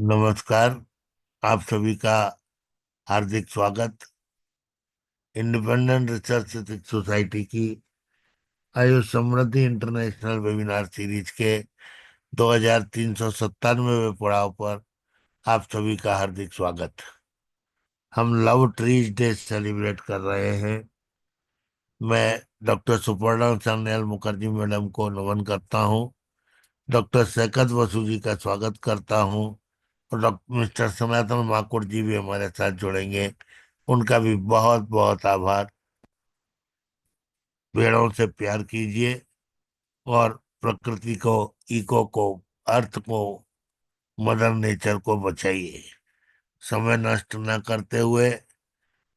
नमस्कार। आप सभी का हार्दिक स्वागत। इंडिपेंडेंट रिसर्च एथिक्स सोसाइटी की आयुष समृद्धि इंटरनेशनल वेबिनार सीरीज के 2397वें पड़ाव पर आप सभी का हार्दिक स्वागत। हम लव ट्रीज डे सेलिब्रेट कर रहे हैं। मैं डॉक्टर सुपर्णा सान्याल मुखर्जी मैडम को नमन करता हूँ। डॉक्टर शैकत बसु जी का स्वागत करता हूँ। और डॉक्टर मिस्टर सनातन माकुड़ जी भी हमारे साथ जुड़ेंगे। उनका भी बहुत बहुत आभार। पेड़ों से प्यार कीजिए और प्रकृति को, इको को, अर्थ को, मदर नेचर को बचाइए। समय नष्ट न करते हुए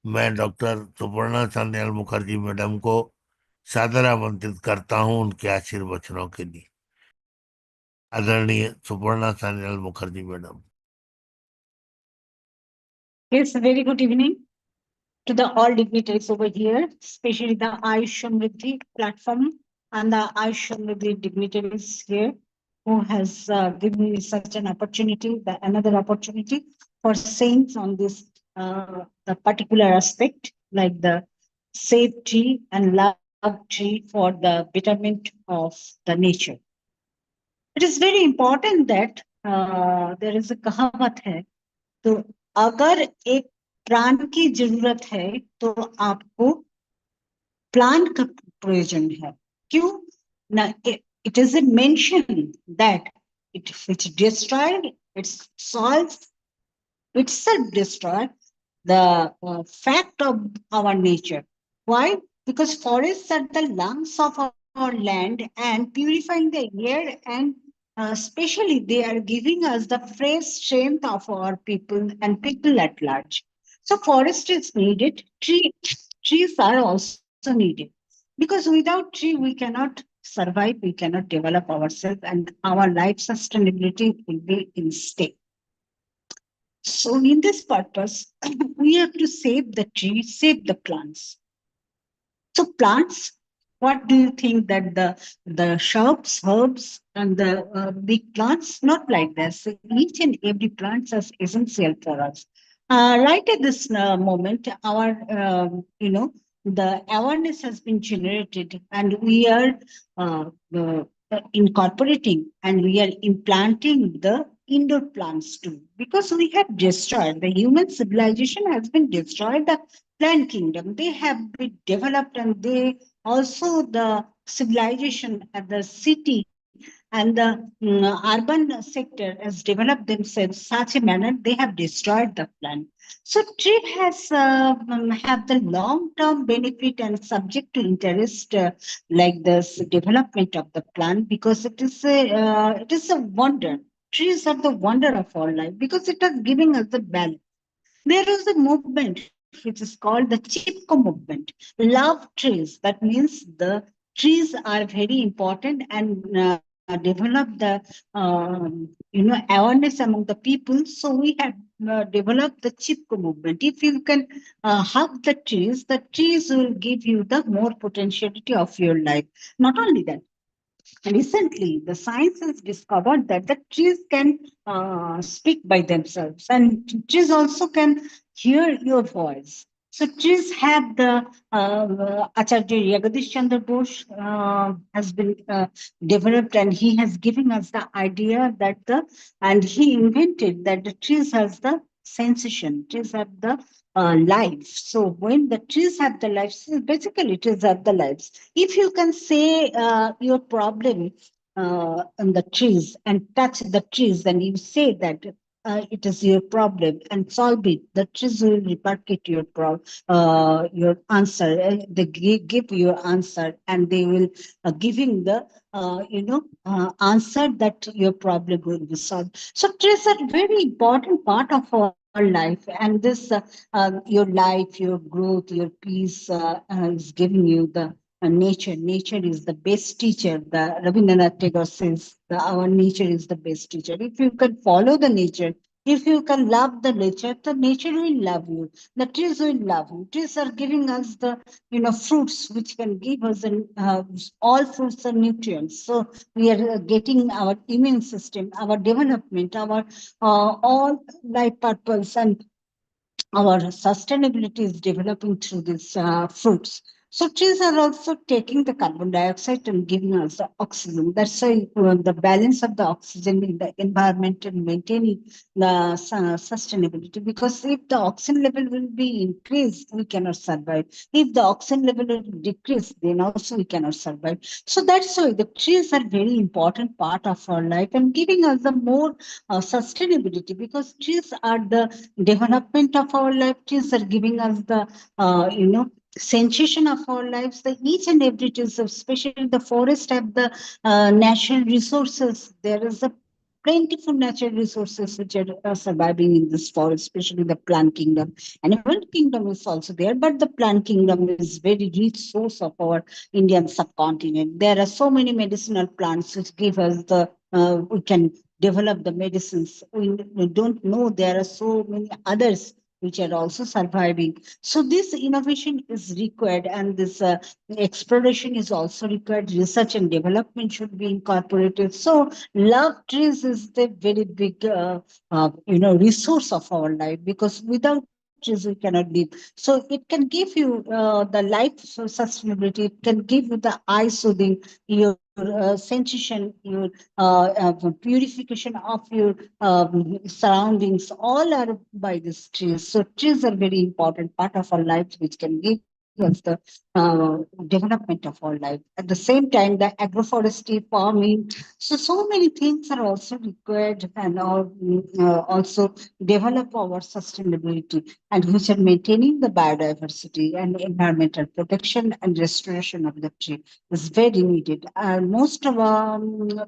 मैं डॉक्टर सुपर्णा सान्याल मुखर्जी मैडम को सादर आमंत्रित करता हूं उनके आशीर्वचनों के लिए। आदरणीय Suparna Sanyal Mukherjee madam. Yes, a very good evening to the all dignitaries over here, especially the AYUSH SAMRIDDHI platform and the AYUSH SAMRIDDHI dignitaries here who has given me such an opportunity, another opportunity for saying on this the particular aspect like the safety and love tree for the betterment of the nature. It is very important that there is a कहावत है तो अगर एक प्राण की जरूरत है तो आपको प्लान का प्रयोजन है। क्यों ना? It is mention that it which destroyed it's solve itself destroy the fact of our nature. Why? Because forests are the lungs of our land and purifying the air, and especially they are giving us the fresh strength of our people and people at large. So forest is needed. Trees are also needed because without tree we cannot survive, we cannot develop ourselves, and our life sustainability will be in stake. So in this purpose, we have to save the trees, save the plants. So plants, what do you think that the shrubs, herbs, and the big plants? Not like this. So each and every plant is essential for us. Right at this moment, our the awareness has been generated, and we are uh, incorporating and we are implanting the indoor plants too, because we have destroyed the human civilization has been destroyed the plant kingdom. They have been developed, and they also the civilization at the city and the urban sector has developed themselves such a manner they have destroyed the plant. So tree has have the long term benefit and subject to interest like this development of the plant, because it is a wonder. Trees are the wonder of our life because it is giving us the balance. There is a movement which is called the Chipko movement. Love trees. That means the trees are very important and develop the awareness among the people. So we have developed the Chipko movement. If you can hug the trees will give you the more potentiality of your life. Not only that, recently the science has discovered that the trees can speak by themselves, and trees also can hear your voice. So trees have the Acharya Jagadish Chandra Bose has been developed, and he has given us the idea that and he invented that the trees has the sensation, trees have the life. So when the trees have the lives, basically trees have the lives. If you can say your problem on the trees and touch the trees, and you say that it is your problem and solve it, the trees will replicate your answer. They give your answer, and they will giving the answer that your problem will be solved. So trees are very important part of our life, and this your life, your growth, your peace is giving you the nature. Nature is the best teacher. The Rabindranath Tagore says our nature is the best teacher. If you can follow the nature, If you can love the nature will love you. The trees will love you. Trees are giving us the fruits which can give us all fruits are nutrients. So we are getting our immune system, our development, our all life purpose and our sustainability is developing through these fruits. So trees are also taking the carbon dioxide and giving us the oxygen. That's why the balance of the oxygen in the environment and maintaining the sustainability. Because if the oxygen level will be increased, we cannot survive. If the oxygen level will decrease, then also we cannot survive. So that's why the trees are very important part of our life and giving us the more sustainability, because trees are the development of our life. Trees are giving us the sensation of our lives. The each and every trees, especially the forest, have the natural resources. There is a plentiful natural resources which are surviving in this forest, especially the plant kingdom. Animal kingdom is also there, but the plant kingdom is very rich source of our Indian subcontinent. There are so many medicinal plants which give us the we can develop the medicines. We don't know there are so many others which are also surviving. So this innovation is required, and this exploration is also required. Research and development should be incorporated. So love trees is the very big resource of our life, because without trees we cannot live. So it can give you the life sustainability. It can give you the eye soothing, your sensation, your purification of your surroundings, all are by these trees. So trees are very important part of our lives, which can give us the development of our life. At the same time, the agroforestry farming, so many things are also required, and also develop our sustainability, and which are maintaining the biodiversity and environmental protection and restoration of the tree is very needed. And most of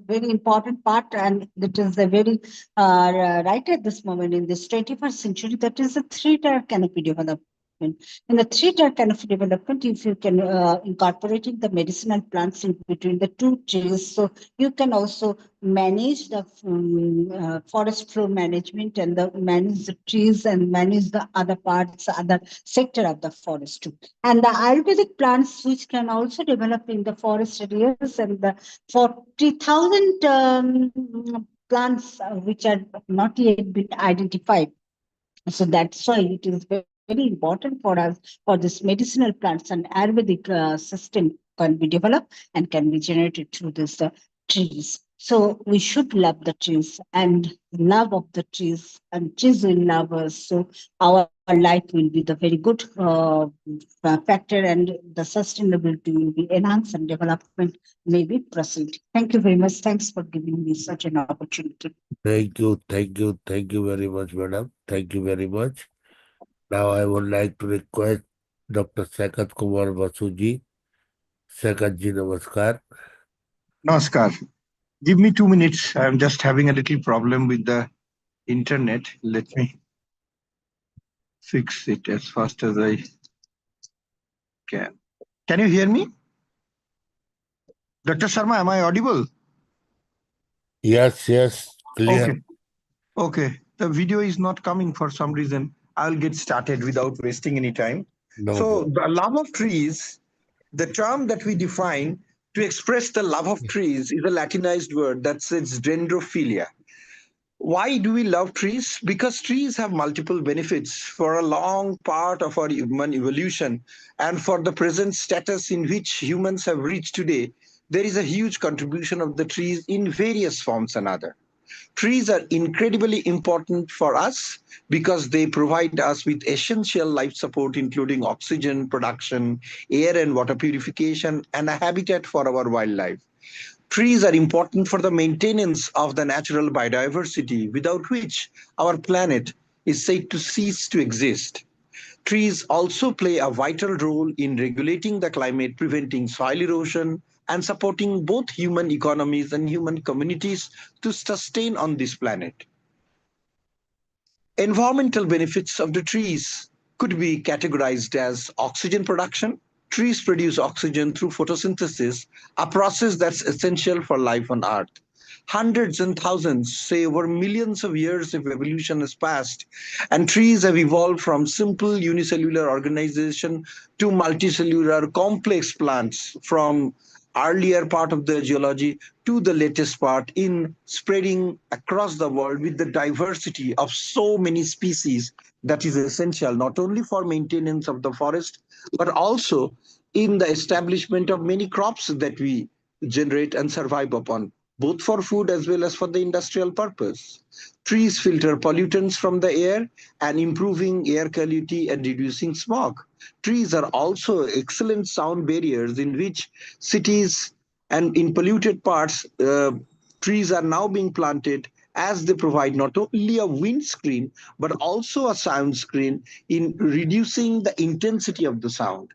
very important part, and that is the very right at this moment in this 21st century, that is a three-tier canopy development. In the three-tier canopy development, if you can incorporating the medicinal plants in between the two trees, so you can also manage the forest floor management and the manage the trees and manage the other parts, other sector of the forest too. And the Ayurvedic plants, which can also develop in the forest areas, and the 40,000 plants which are not yet been identified. So that's why it is very important for us, for this medicinal plants and Ayurvedic system can be developed and can be generated through these trees. So we should love the trees and love of the trees, and trees will love us. So our life will be the very good factor, and the sustainability will be enhanced and development may be proceed. Thank you very much. Thanks for giving me such an opportunity. Thank you very much, madam. Thank you very much. Now I would like to request Dr. Sakat Kumar Basuji. Sakat ji, namaskar. Namaskar. Give me 2 minutes. I'm just having a little problem with the internet. Let me fix it as fast as I can. Can you hear me? Dr. Sharma, am I audible? Yes, clear. Okay. Okay. The video is not coming for some reason. I'll get started without wasting any time. No So, problem. the love of trees, the term that we define to express the love of trees is a Latinized word that says dendrophilia. Why do we love trees? Because trees have multiple benefits for a long part of our human evolution, and for the present status in which humans have reached today. There is a huge contribution of the trees in various forms and other. Trees are incredibly important for us because they provide us with essential life support, including oxygen production, air and water purification, and a habitat for our wildlife. Trees are important for the maintenance of the natural biodiversity, without which our planet is said to cease to exist. Trees also play a vital role in regulating the climate, preventing soil erosion, and supporting both human economies and human communities to sustain on this planet. Environmental benefits of the trees could be categorized as oxygen production. Trees produce oxygen through photosynthesis, a process that's essential for life on Earth. hundreds and thousands, say over millions of years of evolution has passed, and trees have evolved from simple unicellular organization to multicellular complex plants, from earlier part of the geology to the latest part, in spreading across the world with the diversity of so many species that is essential not only for maintenance of the forest but also in the establishment of many crops that we generate and survive upon, both for food as well as for the industrial purpose. Trees filter pollutants from the air and improving air quality and reducing smog. Trees are also excellent sound barriers in which cities and in polluted parts, trees are now being planted as they provide not only a windscreen but also a sound screen in reducing the intensity of the sound.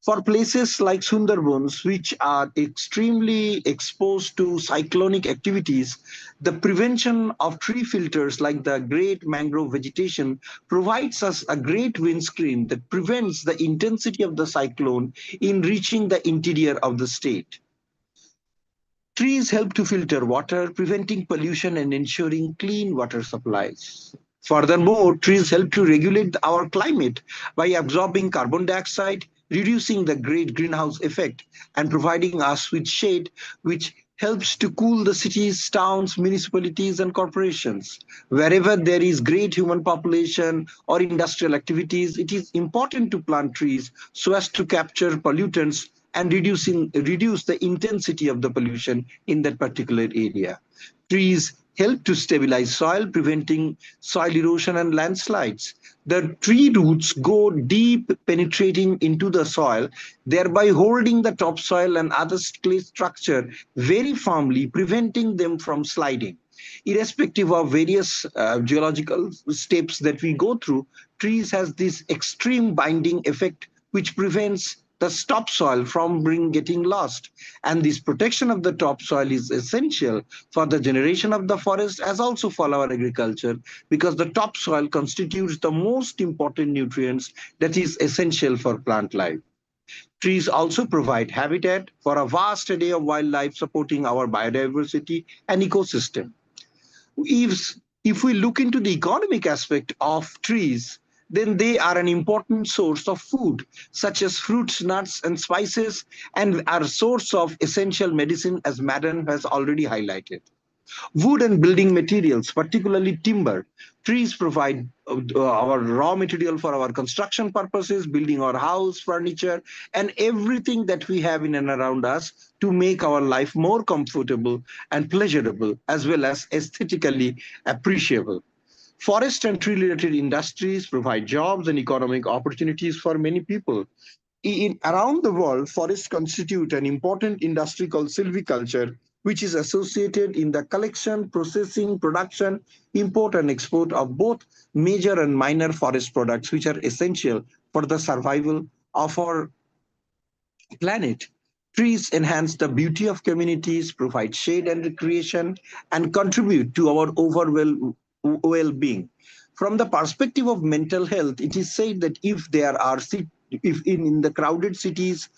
For places like Sundarbans, which are extremely exposed to cyclonic activities, the prevention of tree filters like the great mangrove vegetation provides us a great windscreen that prevents the intensity of the cyclone in reaching the interior of the state. Trees help to filter water, preventing pollution and ensuring clean water supplies. Furthermore, trees help to regulate our climate by absorbing carbon dioxide, reducing the great greenhouse effect, and providing us with shade, which helps to cool the cities, towns, municipalities, and corporations. Wherever there is great human population or industrial activities, it is important to plant trees so as to capture pollutants and reduce the intensity of the pollution in that particular area. Trees help to stabilize soil, preventing soil erosion and landslides. The tree roots go deep, penetrating into the soil, thereby holding the topsoil and other clay structure very firmly, preventing them from sliding. Irrespective of various geological steps that we go through, trees has this extreme binding effect which prevents the topsoil from getting lost. And this protection of the topsoil is essential for the generation of the forest as also for our agriculture, because the topsoil constitutes the most important nutrients that is essential for plant life. Trees also provide habitat for a vast array of wildlife, supporting our biodiversity and ecosystem. If we look into the economic aspect of trees, then they are an important source of food, such as fruits, nuts, and spices, and are a source of essential medicine, as Madam has already highlighted. Wood and building materials, particularly timber. Trees provide our raw material for our construction purposes, building our house, furniture, and everything that we have in and around us to make our life more comfortable and pleasurable, as well as aesthetically appreciable. Forest and tree related industries provide jobs and economic opportunities for many people. Around the world, forests constitute an important industry called silviculture, which is associated in the collection, processing, production, import, and export of both major and minor forest products, which are essential for the survival of our planet. Trees enhance the beauty of communities, provide shade and recreation, and contribute to our overall well-being. From the perspective of mental health, it is said that if there are if in the crowded cities,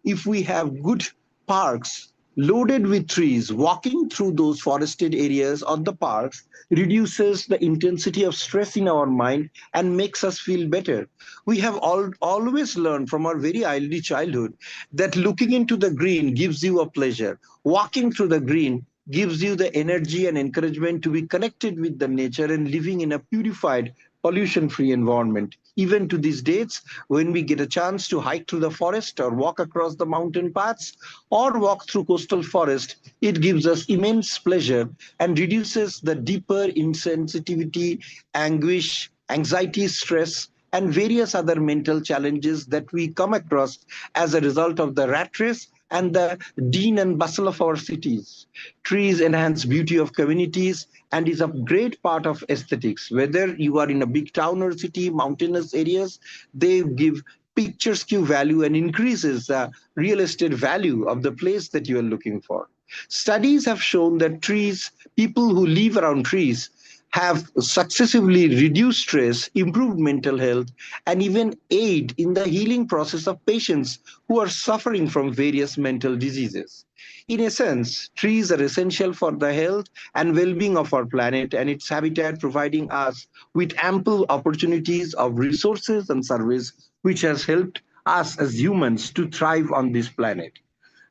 if we have good parks loaded with trees, walking through those forested areas or the parks reduces the intensity of stress in our mind and makes us feel better. We have always learned from our very early childhood that looking into the green gives you a pleasure. Walking through the green gives you the energy and encouragement to be connected with the nature and living in a purified, pollution-free environment. Even to these dates, when we get a chance to hike through the forest or walk across the mountain paths or walk through coastal forest, it gives us immense pleasure and reduces the deeper insensitivity, anguish, anxiety, stress, and various other mental challenges that we come across as a result of the rat race and the din and bustle of our cities. Trees enhance beauty of communities and is a great part of aesthetics. Whether you are in a big town or city, mountainous areas, they give picturesque value and increases the real estate value of the place that you are looking for. Studies have shown that trees, people who live around trees, have successively reduced stress, improved mental health, and even aid in the healing process of patients who are suffering from various mental diseases. In essence, trees are essential for the health and well being of our planet and its habitat, providing us with ample opportunities of resources and service, which has helped us as humans to thrive on this planet.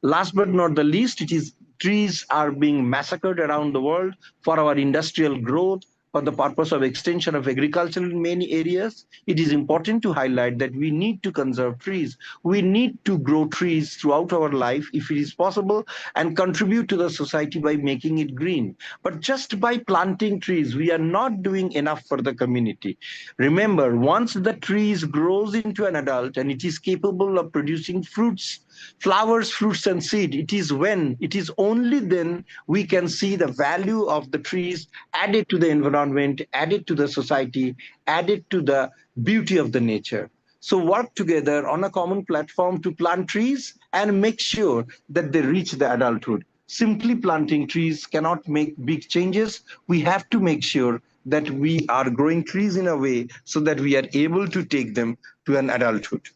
Last but not the least, it is trees are being massacred around the world for our industrial growth, for the purpose of extension of agriculture in many areas. It is important to highlight that we need to conserve trees. We need to grow trees throughout our life if it is possible and contribute to the society by making it green. But just by planting trees, we are not doing enough for the community. Remember, once the trees grows into an adult and it is capable of producing fruits, flowers, fruits, and seed, it is only then we can see the value of the trees added to the environment, added to the society, added to the beauty of the nature. So work together on a common platform to plant trees and make sure that they reach the adulthood. Simply planting trees cannot make big changes. We have to make sure that we are growing trees in a way so that we are able to take them to an adulthood.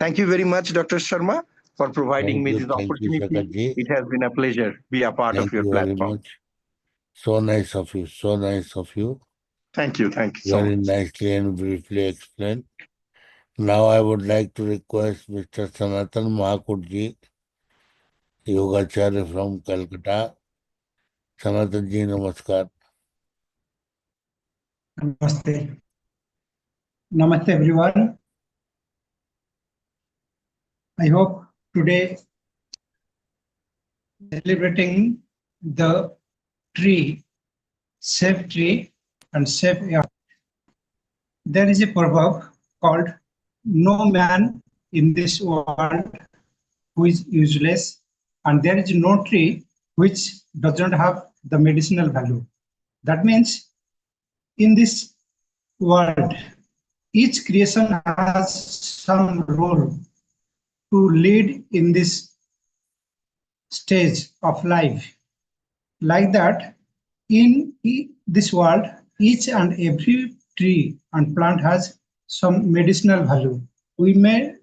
Thank you very much, Dr. Sharma, for providing me this Thank you, opportunity. Sakat ji. It has been a pleasure be a part of Thank your you very platform. much. So nice of you. So nice of you. Thank you. Thank you so Very much. nicely and briefly explained. Now I would like to request Mr. Sanatan Mahakur ji, Yogacharya from Kolkata. Sanatan ji, namaskar. Namaste. Namaste, everyone. I hope today celebrating the tree, safe tree and safe air. There is a proverb called "No man in this world who is useless, and there is no tree which does not have the medicinal value." That means in this world, each creation has some role to lead in this stage of life. Like that, in this world, each and every tree and plant has some medicinal value. We may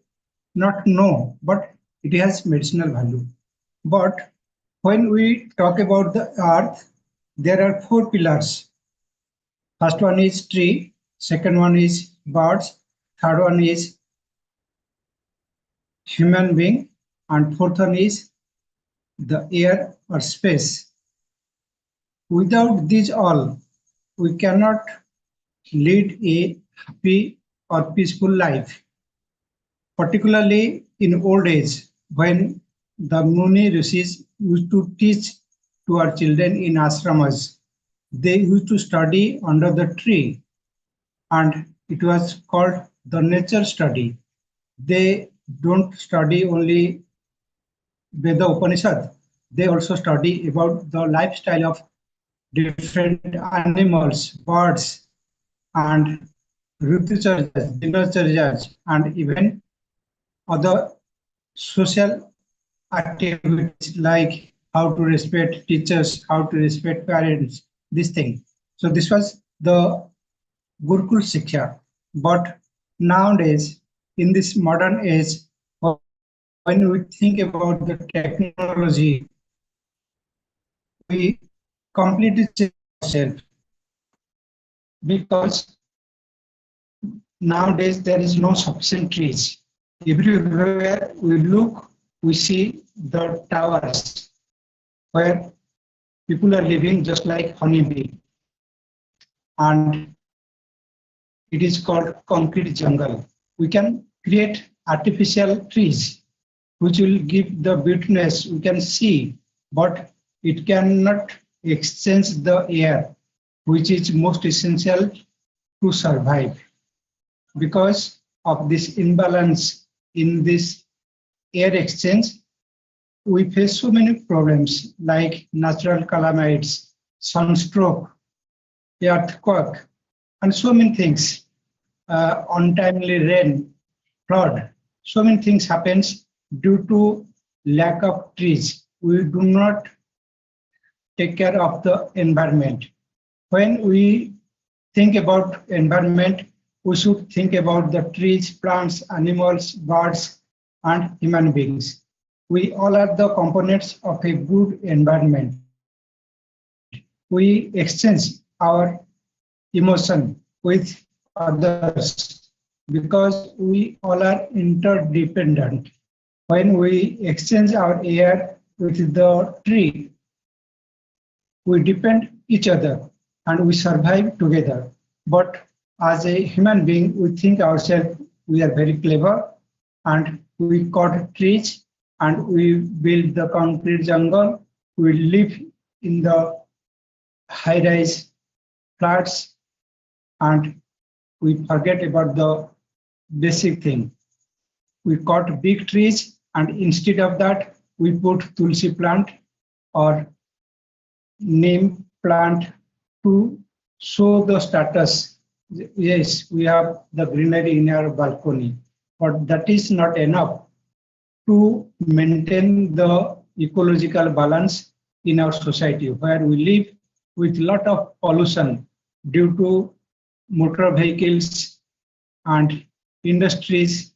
not know, but it has medicinal value. But when we talk about the earth, there are four pillars. First one is tree, second one is birds, third one is human being, and fourth one is the air or space. Without these all, we cannot lead a happy or peaceful life, particularly in old age when the Muni Rishis used to teach to our children in ashramas. They used to study under the tree, and it was called the nature study. They don't study only Veda Upanishad, they also study about the lifestyle of different animals, birds, and Ritucharjas, Dinacharjas, and even other social activities like how to respect teachers, how to respect parents, this thing. So this was the Gurukul Shiksha. But nowadays, in this modern age, when we think about the technology, we completely change ourselves because nowadays there is no sufficient trees. Everywhere we look, we see the towers where people are living just like honeybee, and it is called concrete jungle. We can create artificial trees which will give the beautiness we can see, but it cannot exchange the air, which is most essential to survive. Because of this imbalance in this air exchange, we face so many problems like natural calamities, sunstroke, earthquake, and so many things, untimely rain, flood. So many things happens due to lack of trees. We do not take care of the environment. When we think about environment, we should think about the trees, plants, animals, birds, and human beings. We all are the components of a good environment. We exchange our emotion with others because we all are interdependent. When we exchange our air with the tree, we depend each other and we survive together. But as a human being, we think ourselves we are very clever and we cut trees and we build the concrete jungle. We live in the high-rise flats and we forget about the basic thing. We cut big trees and instead of that, we put tulsi plant or neem plant to show the status. Yes, we have the greenery in our balcony, but that is not enough to maintain the ecological balance in our society where we live with a lot of pollution due to motor vehicles and industries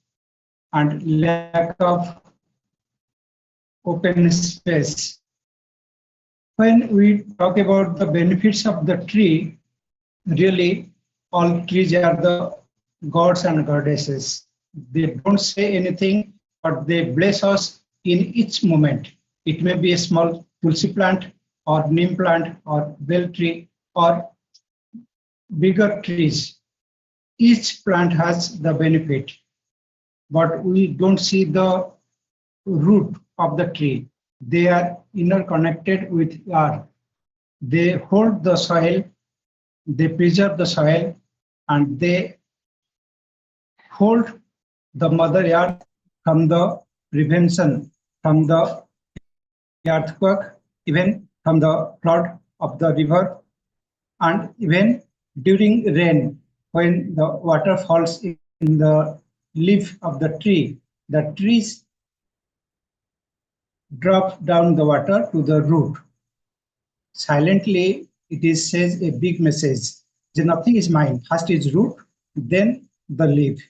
and lack of open space. When we talk about the benefits of the tree, really all trees are the gods and goddesses. They don't say anything, but they bless us in each moment. It may be a small tulsi plant or neem plant or bell tree or bigger trees. Each plant has the benefit, but we don't see the root of the tree. They are interconnected with earth. They hold the soil, they preserve the soil, and they hold the mother earth from the prevention, from the earthquake, even from the flood of the river, and even during rain, when the water falls in the leaf of the trees drop down the water to the root. Silently, says a big message. Nothing is mine. First is root, then the leaf.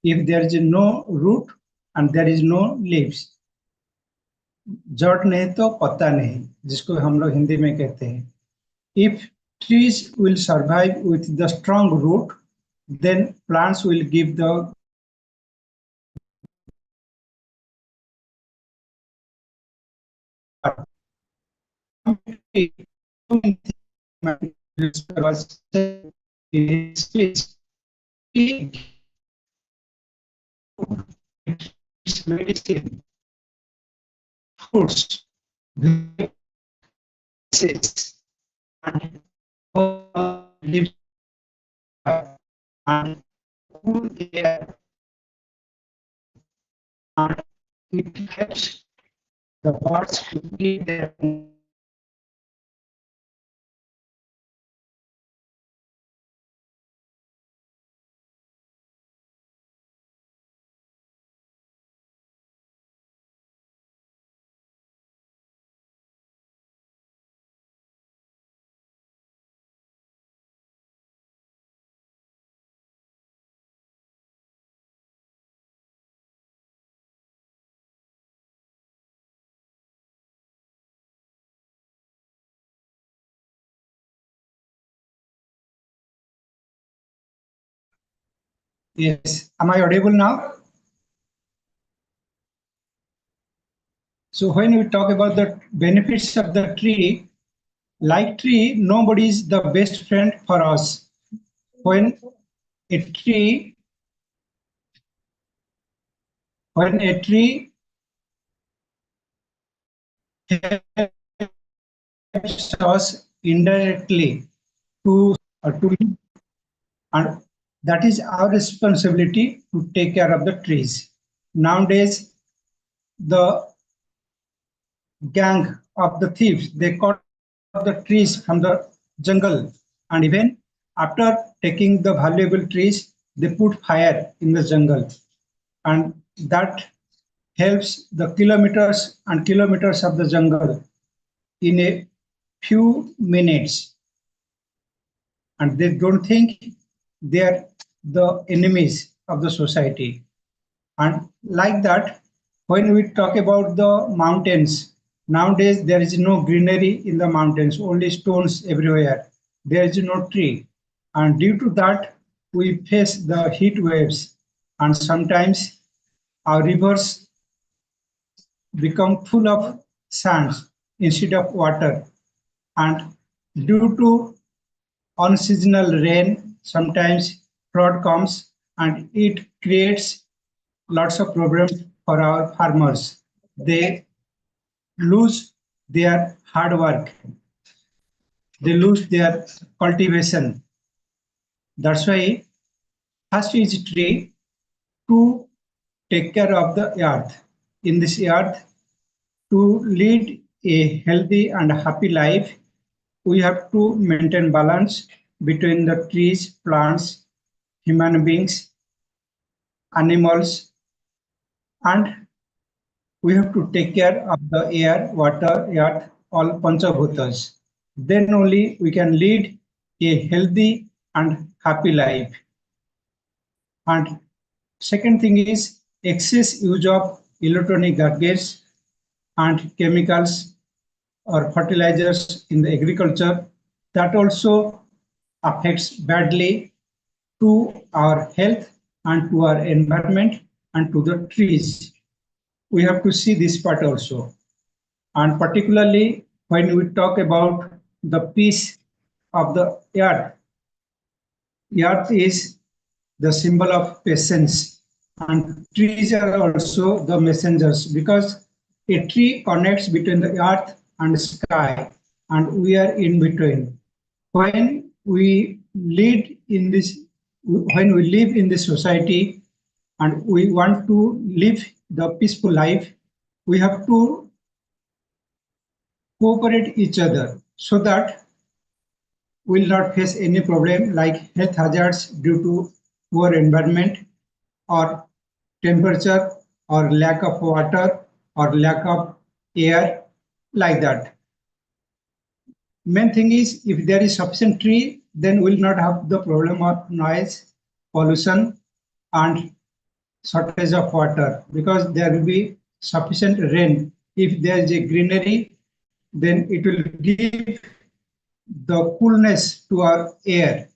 If there is no root and there is no leaves, जड़ नहीं तो पत्ता नहीं, जिसको हम लोग हिंदी में कहते हैं. If trees will survive with the strong root, then plants will give the medicine, fruits, and live and cool air, and it helps the birds to eat their own. Yes, am I audible now? So when we talk about the benefits of the tree, like tree, nobody is the best friend for us. When a tree, when a tree helps us indirectly to and that is our responsibility to take care of the trees. Nowadays, the gang of the thieves, they cut the trees from the jungle, and even after taking the valuable trees, they put fire in the jungle, and that helps the kilometers and kilometers of the jungle in a few minutes and they don't think they're the enemies of the society. And like that, when we talk about the mountains, nowadays there is no greenery in the mountains, only stones everywhere. There is no tree. And due to that, we face the heat waves. And sometimes our rivers become full of sands instead of water. And due to unseasonal rain, sometimes flood comes and it creates lots of problems for our farmers. They lose their hard work, they lose their cultivation. That's why first is tree to take care of the earth. In this earth, to lead a healthy and happy life, we have to maintain balance between the trees, plants, human beings, animals, and we have to take care of the air, water, earth, all panchabhutas. Then only we can lead a healthy and happy life. And second thing is excess use of electronic gadgets and chemicals or fertilizers in the agriculture, that also affects badly to our health and to our environment and to the trees. We have to see this part also. And particularly when we talk about the peace of the earth, earth is the symbol of patience, and trees are also the messengers because a tree connects between the earth and sky, and we are in between. When we lead in this, when we live in this society, and we want to live the peaceful life, we have to cooperate each other so that will not face any problem like health hazards due to poor environment or temperature or lack of water or lack of air, like that. Main thing is if there is sufficient tree, then we'll not have the problem of noise, pollution and shortage of water because there will be sufficient rain. If there is a greenery, then it will give the coolness to our air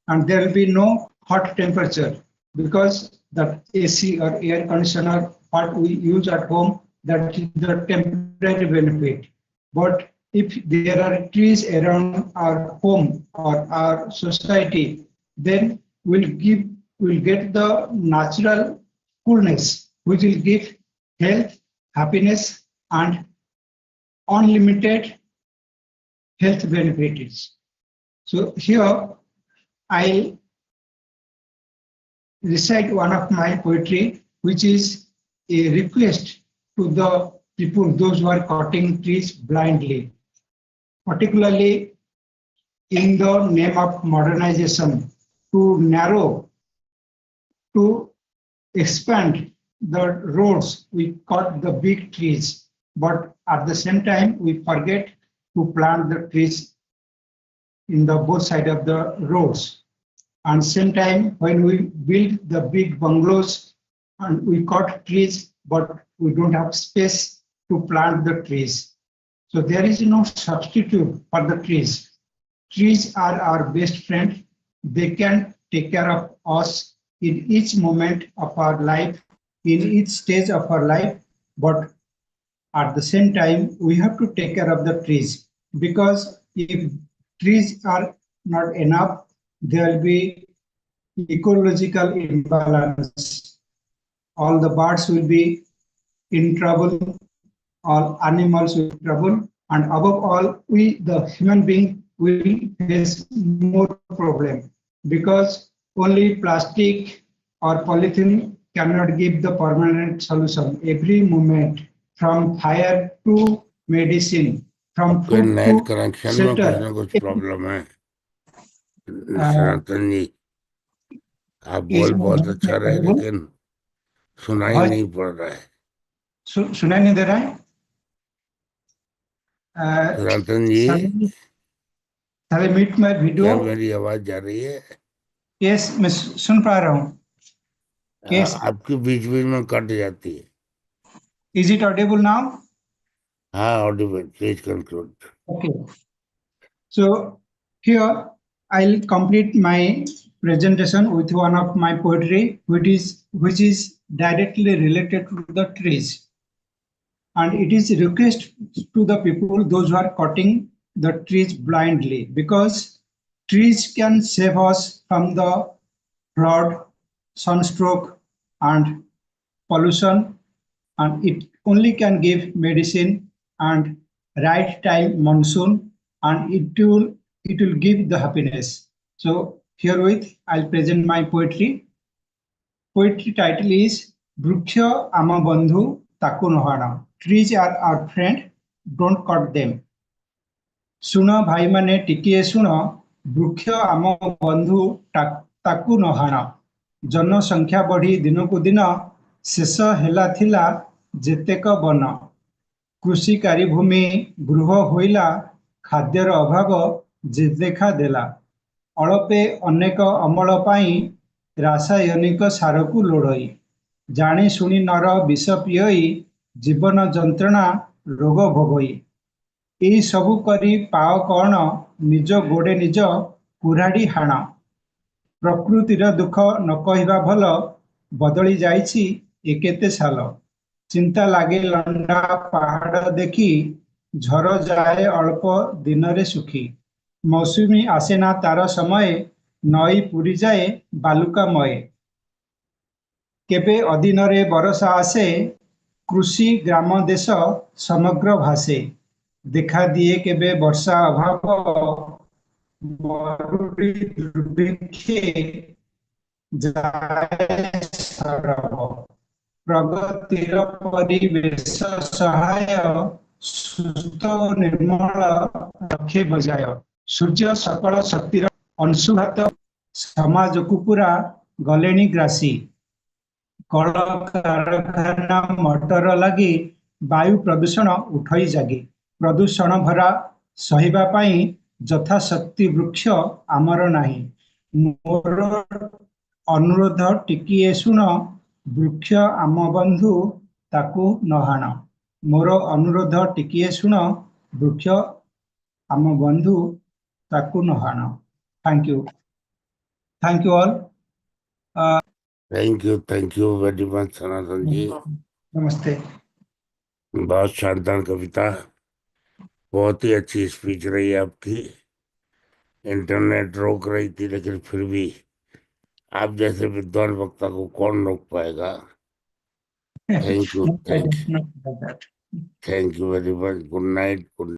and there will be no hot temperature because that AC or air conditioner what we use at home, that is the temporary benefit. But if there are trees around our home or our society, then we'll get the natural coolness which will give health, happiness and unlimited health benefits. So here I'll recite one of my poetry, which is a request to the people, those who are cutting trees blindly, particularly in the name of modernization, to narrow, to expand the roads, we cut the big trees, but at the same time, we forget to plant the trees in the both side of the roads. And same time, when we build the big bungalows and we cut trees, but we don't have space to plant the trees. So there is no substitute for the trees. Trees are our best friend. They can take care of us in each moment of our life, in each stage of our life, but at the same time, we have to take care of the trees because if trees are not enough, there will be ecological imbalance. All the birds will be in trouble, all animals will be in trouble, and above all, we, the human being, will face more problem because only plastic or polythene cannot give the permanent solution. Every moment, from fire to medicine, from आपके food net to connection में कुछ shelter. ना कुछ problem है Uh, सनातन जी। आप is बोल बहुत अच्छा रहे audible? लेकिन सुनाई आवाज नहीं पड़ रहा है। सुनाई नहीं दे रहा है? सनातन जी, sir Shall I mute my क्या video? मेरी आवाज जा रही है? Yes, मैं सुन पा रहा हूँ. Yes. आपकी बीच बीच में कट जाती है. Is it audible now? हाँ, Audible. Please conclude. Okay. So here I'll complete my presentation with one of my poetry, which is directly related to the trees, and it is a request to the people those who are cutting the trees blindly, because trees can save us from the flood, sunstroke, and pollution, and it only can give medicine and right time monsoon, and it will give the happiness. So herewith I'll present my poetry. Poetry title is Bruksha Ama Bandhu Taku Nohana. Trees are our friend, don't cut them. ଶୁଣ ଭାଇମାନେ ଟିକିଏ ଶୁଣ, ବୃକ୍ଷ ଆମ ବନ୍ଧୁ ତାକୁ ନହାଣ। ଜନସଂଖ୍ୟା ବଢ଼ି ଦିନକୁ ଦିନ, ଶେଷ ହେଲା ଥିଲା ଯେତେକ ବନ। କୃଷିକାରୀ ଭୂମି ଗୃହ ହୋଇଲା, ଖାଦ୍ୟର ଅଭାବ ଯେ ଦେଖା ଦେଲା। ଅଳପେ ଅନେକ ଅମଳ ପାଇଁ, ରାସାୟନିକ ସାରକୁ ଲୋଡ଼ଇ। ଜାଣି ଶୁଣି ନର ବିଷ ପିଅଇ, ଜୀବନ ଯନ୍ତ୍ରଣା ରୋଗ ଭୋଗଇ। ଏହି ସବୁ କରି ପାଅ କଣ, ନିଜ ଗୋଡ଼େ ନିଜ କୁରାଢ଼ି ହାଣ। ପ୍ରକୃତିର ଦୁଃଖ ନ କହିବା ଭଲ, ବଦଳି ଯାଇଛି ଏ କେତେ ସାଲ। ଚିନ୍ତା ଲାଗେ ଲଣ୍ଡା ପାହାଡ଼ ଦେଖି, ଝର ଯାଏ ଅଳ୍ପ ଦିନରେ ଶୁଖି। ମୌସୁମୀ ଆସେନା ତାର ସମୟେ, ନଈ ପୁରିଯାଏ ବାଲୁକାମୟେ। କେବେ ଅଦିନରେ ବରଷା ଆସେ, କୃଷି ଗ୍ରାମ ଦେଶ ସମଗ୍ର ଭାସେ। ଦେଖାଦିଏ କେବେ ବର୍ଷା ଅଭାବ, ମରୁଡ଼ି ଦୁର୍ଭିକ୍ଷେ ଯାଏ ସରବ। ପ୍ରଗତିର ପରିବେଶ ସହାୟ, ସୁସ୍ଥ ଓ ନିର୍ମଳ ରଖେ ବଜାୟ। ସୂର୍ଯ୍ୟ ସକଳ ଶକ୍ତିର ଅଂଶୁଘାତ, ସମାଜକୁ ପୁରା ଗଲେଣି ଗ୍ରାସୀ। କଳକାରଖାନା ମଟର ଲାଗି, ବାୟୁ ପ୍ରଦୂଷଣ ଉଠଇ ଜାଗି। ପ୍ରଦୂଷଣ ଭରା ସହିବା ପାଇଁ, ଯଥାଶକ୍ତି ବୃକ୍ଷ ଆମର ନାହିଁ। ମୋର ଅନୁରୋଧ ଟିକିଏ ଶୁଣ, ବୃକ୍ଷ ଆମ ବନ୍ଧୁ ତାକୁ ନହାଣ। ମୋର ଅନୁରୋଧ ଟିକିଏ ଶୁଣ, ବୃକ୍ଷ ଆମ ବନ୍ଧୁ ତାକୁ ନହାଣ। Thank you. Thank you all. Thank you very much Sanatan ji. नमस्ते. बहुत शानदार कविता. बहुत ही अच्छी स्पीच रही आपकी. इंटरनेट रोक रही थी, लेकिन फिर भी आप जैसे विद्वान वक्ता को कौन रोक पाएगा. Thank you. No problem, no problem. Thank you very much. Good night. Good